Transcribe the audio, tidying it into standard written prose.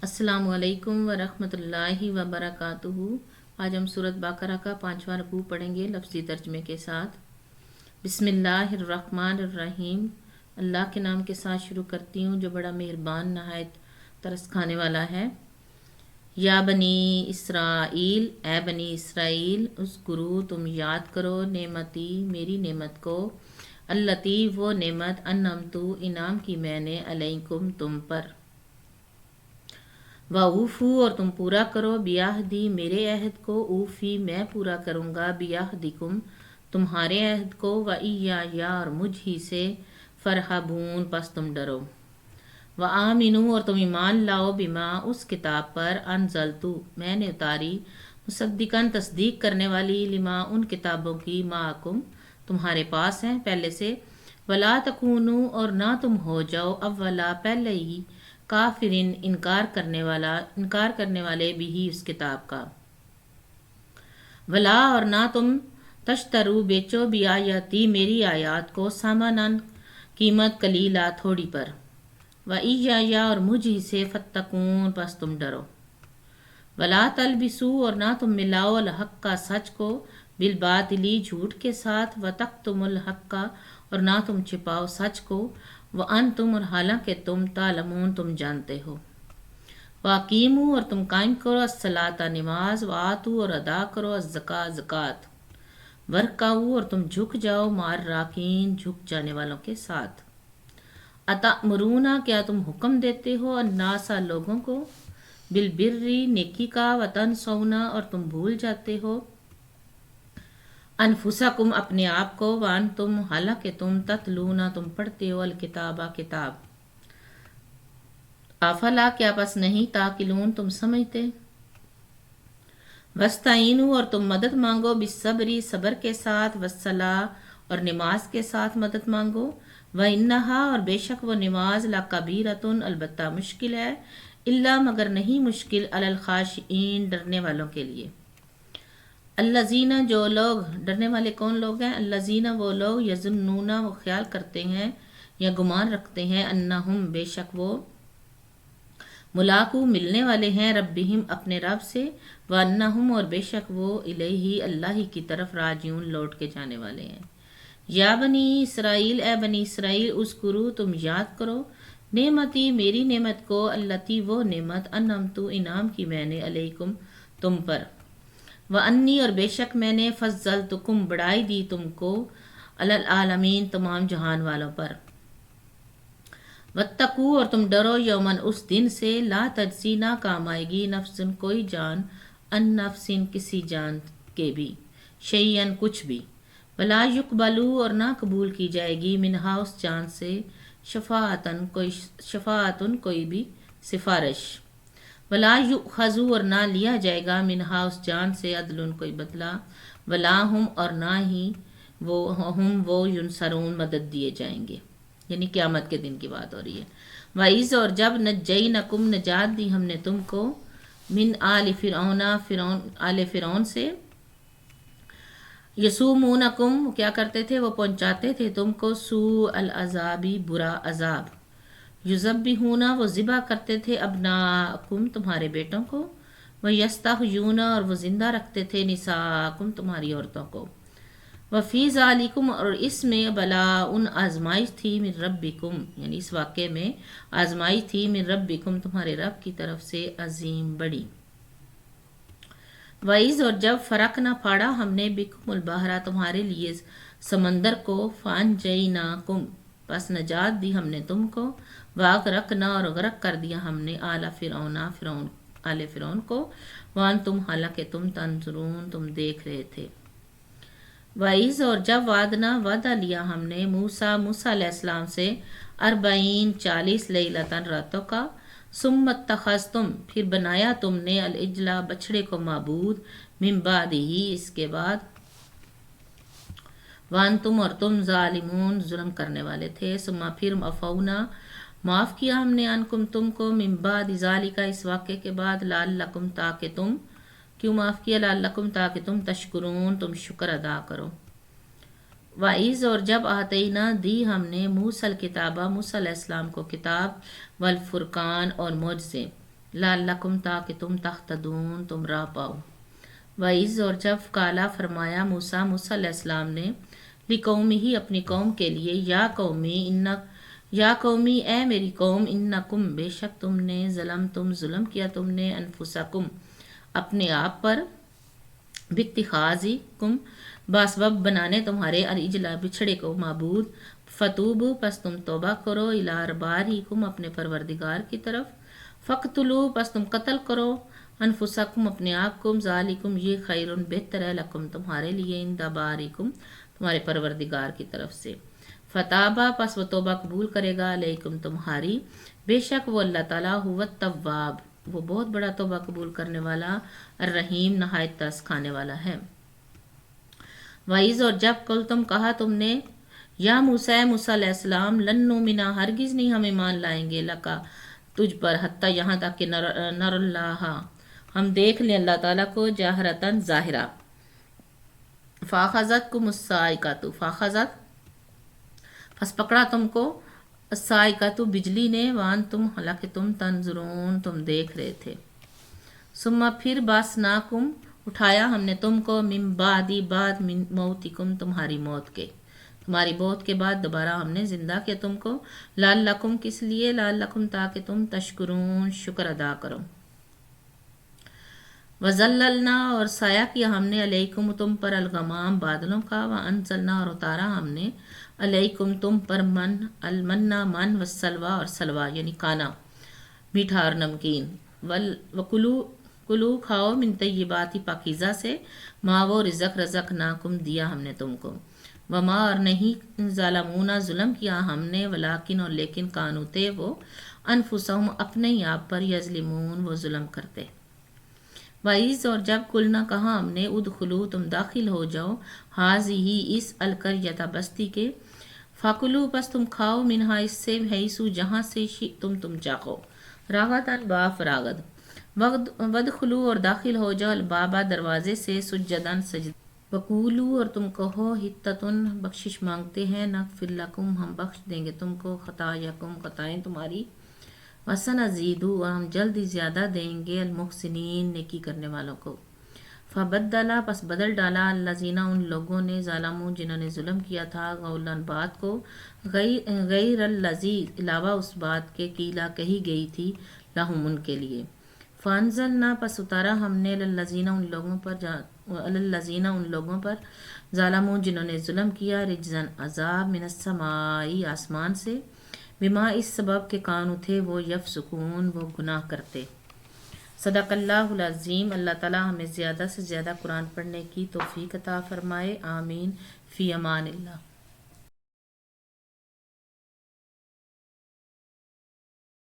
السلام علیکم ورحمۃ اللہ وبرکاتہ۔ آج ہم سورۃ بقرہ کا 5واں رکوع پڑھیں گے لفظی ترجمے کے ساتھ۔ بسم اللہ الرحمن الرحیم۔ اللہ کے نام کے ساتھ شروع کرتی ہوں جو بڑا مہربان نہایت ترس کھانے والا ہے۔ یا بنی اسرائیل، اے بنی اسرائیل، اذکروا تم یاد کرو نعمتی میری نعمت کو، اللتی وہ نعمت انعمت انعام کی میں نے علیکم تم پر، وَأَوْفُوا اور تم پورا کرو بیاہدی میرے عہد کو، اوفی میں پورا کروں گا بیاہدکم تمہارے عہد کو، وَإِيَّايَ اور مجھ ہی سے، فَارْهَبُونَ پس تم ڈرو، وَآمِنُوا اور تم ایمان لاؤ بما اس کتاب پر، انزلتُ میں نے اتاری، مصدقاً تصدیق کرنے والی، لما ان کتابوں کی، معکم تمہارے پاس ہیں پہلے سے، وَلَا تَكُونُوا اور نہ تم ہو جاؤ، اولا پہلے ہی، کافرین انکار کرنے والے بھی اس کتاب کا، ولا اور نہ تم تشترو بیچو بھی آیاتی میری آیات کو، سامانن قیمت قلیلہ تھوڑی پر، وَإِيَّايَ اور مجھ ہی سے، فَاتَّقُونَ پس تم ڈرو، ولا تلبسوا اور نہ تم ملاؤ الحق کا سچ کو، بالباطلی جھوٹ کے ساتھ، وتکتموا الحق اور نہ تم چھپاؤ سچ کو، وانتم اور حالانکہ تم تعلمون تم جانتے ہو، واقیموا اور تم قائم کرو الصلاۃ نماز، وآتوا اور ادا کرو الزکاۃ زکوٰۃ، ورکعوا اور تم جھک جاؤ مع الراکعین جھک جانے والوں کے ساتھ، اتأمرون کیا تم حکم دیتے ہو الناس لوگوں کو، بالبر نیکی کا، وتنسون اور تم بھول جاتے ہو انفسکم اپنے آپ کو، وانتم حالانکہ تم تتلون تم پڑھتے ہو الکتاب کتاب، افلا کیا پس نہیں تاقلون تم سمجھتے، وستعینوا اور تم مدد مانگو بالصبر صبر کے ساتھ، والصلاۃ اور نماز کے ساتھ مدد مانگو، وانہا اور بے شک وہ نماز، لکبیرۃ البتہ مشکل ہے، الا مگر نہیں مشکل، علی الخاشعین ڈرنے والوں کے لیے، الذین جو لوگ ڈرنے والے کون لوگ ہیں، الذین وہ لوگ، یظنون وہ خیال کرتے ہیں یا گمان رکھتے ہیں، انہم بے شک وہ، ملاقو ملنے والے ہیں، ربہم اپنے رب سے، وانہم اور بے شک وہ، الیہ اللہ ہی کی طرف، راجعون لوٹ کے جانے والے ہیں۔ یا بنی اسرائیل، اے بنی اسرائیل، اذکروا تم یاد کرو نعمتی میری نعمت کو، اللتی وہ نعمت، انعمت انعام کی میں نے، علیکم تم پر، وانی اور بے شک میں نے، فضلتکم بڑائی دی تم کو، علی العالمین تمام جہان والوں پر، واتقوا اور تم ڈرو، یومن اس دن سے، لا تجزی نہ کام آئے گی، نفسن کوئی جان، ان نفسن کسی جان کے بھی، شیئن کچھ بھی، ولا یقبلو اور نہ قبول کی جائے گی، منہا اس جان سے، شفاعتن کوئی بھی سفارش، ولا یؤخذ اور نہ لیا جائے گا، منہا اس جان سے، عدل کوئی بدلہ، ولا ہم اور نہ ہی وہ ینصرون مدد دیے جائیں گے، یعنی قیامت کے دن کی بات ہو رہی ہے۔ وَإِذْ اور جب نجینکم نجات دی ہم نے تم کو، من آل فرعون آل فرعون سے، یسومونکم کیا کرتے تھے وہ پہنچاتے تھے تم کو، سوء العذابی برا عذاب، یذبحون وہ ذبح کرتے تھے، ابناءکم تمہارے بیٹوں کو، ویستحیون اور وہ زندہ رکھتے تھے، نساءکم تمہاری عورتوں کو، وفی ذالکم اور اس میں، بلاء آزمائش تھی، من ربکم یعنی اس واقعے میں آزمائش تھی، من ربکم تمہارے رب کی طرف سے، عظیم بڑی، وَإِذْ اور جب فرقنا پھاڑا ہم نے، بکم البحر تمہارے لیے سمندر کو، فانجیناکم پس نجات دی ہم نے تم کو، واغرقنا اور غرق کر دیا ہم نے، آل فرعون آل فرعون کو، وانتم حالانکہ تم تنظرون تم دیکھ رہے تھے، وَإِذْ اور جب وعدہ لیا ہم نے، موسیٰ علیہ السلام سے، 40 لیلتاً راتوں کا، ثم اتخذتم پھر بنایا تم نے، العجل بچھڑے کو معبود، من بعدہ اس کے بعد، وانتم اور تم ظالمون ظلم کرنے والے تھے، ثم پھر عفونا معاف کیا ہم نے، عنکم تم کو، من بعد ذالک اس واقعے کے بعد، لعلکم تاکہ تم، کیوں معاف کیا، لعلکم تاکہ تم، تشکرون تم شکر ادا کرو، وَإِذْ اور جب آتینا دی ہم نے، موسیٰ الکتابہ موسیٰ علیہ السلام کو کتاب، والفرقان اور معجزے، لعلکم تاکہ تم تہتدون تم راہ پاؤ۔ وعز اور جب کالا فرمایا موسیٰ علیہ السلام نے لقومہ اپنی قوم کے لیے یا قومی اے میری قوم انکم بے شک تم نے ظلم کیا تم نے انفسکم اپنے آپ پر باتخاذکم باسبب بنانے تمہارے العجل بچھڑے کو معبود فتوبو پس تم توبہ کرو الی بارئکم اپنے پروردگار کی طرف فقتلوا پس تم قتل کرو انفسکم اپنے آپ کو ذالکم یہ خیر بہتر ہے لکم تمہارے لیے عند بارئکم تمہارے پروردگار کی طرف سے فتابا پس وہ توبہ قبول کرے گا علیکم تمہاری بے شک وہ اللہ تعالیٰ هو التواب وہ بہت بڑا توبہ قبول کرنے والا الرحیم نہایت ترس کھانے والا ہے۔ وعز اور جب کل تم کہا تم نے یا موسیٰ علیہ السلام لن نؤمنا ہرگز نہیں ہم ایمان لائیں گے لکا تجھ پر حتیٰ یہاں تک کہ نر اللہ ہم دیکھ لیں اللہ تعالیٰ کو جاہرتاً ظاہرہ فاخذتکم الصاعقۃ فاخذت پس پکڑا تم کو الصاعقۃ بجلی نے وانتم حالانکہ تم تنظرون تم دیکھ رہے تھے ثم پھر باسناکم اٹھایا ہم نے تم کو من بعد من موتکم تمہاری موت کے تمہاری موت کے بعد دوبارہ ہم نے زندہ کیا تم کو لعلکم کس لیے لعلکم تاکہ تم تشکرون شکر ادا کرو وَظَلَّلْنَا اور سایہ کیا ہم نے علیکم تم پر الغمام بادلوں کا وَأَنزَلْنَا اور اتارا ہم نے علیکم تم پر المنّا من والسلوى اور سلوہ یعنی کانا میٹھا اور نمکین کلو کھاؤ من طیبات پاکیزہ سے ما وہ رزقناکم دیا ہم نے تم کو وما اور نہیں ظالمونا ظلم کیا ہم نے ولیکن اور لیکن کانو تھے وہ انفسہم اپنے ہی آپ پر یظلمون وہ ظلم کرتے۔ وعز اور جب کلنا کہا ہم نے ادخلو تم داخل ہو جاؤ حاضی اس القریۃ بستی کے فاکلو پس تم کھاؤ منہا اس سے حیثو جہاں سے تم چاہو راغدن با فراغد ودخلو اور داخل ہو جاؤ البابا دروازے سے سجدن سجد وقولو اور تم کہو حتتن بخشش مانگتے ہیں نغفر لکم ہم بخش دیں گے تم کو خطایاکم خطائیں تمہاری وسنزیدو اور ہم جلد ہی زیادہ دیں گے المحسنین نیکی کرنے والوں کو فبدلا پس بدل ڈالا الذین ان لوگوں نے ظالموا جنہوں نے ظلم کیا تھا قولا بات کو غیر الذی علاوہ اس بات کے قیلا کہی گئی تھی لہم ان کے لیے فانزلنا پس اتارا ہم نے الذین ان لوگوں پر ظالموا جنہوں نے ظلم کیا رجزن عذاب من السماء آسمان سے بما اس سبب کے کانو تھے وہ یفسقون وہ گناہ کرتے۔ صدق اللہ العظیم۔ اللہ تعالی ہمیں زیادہ سے زیادہ قرآن پڑھنے کی توفیق عطا فرمائے، آمین۔ فی امان اللہ۔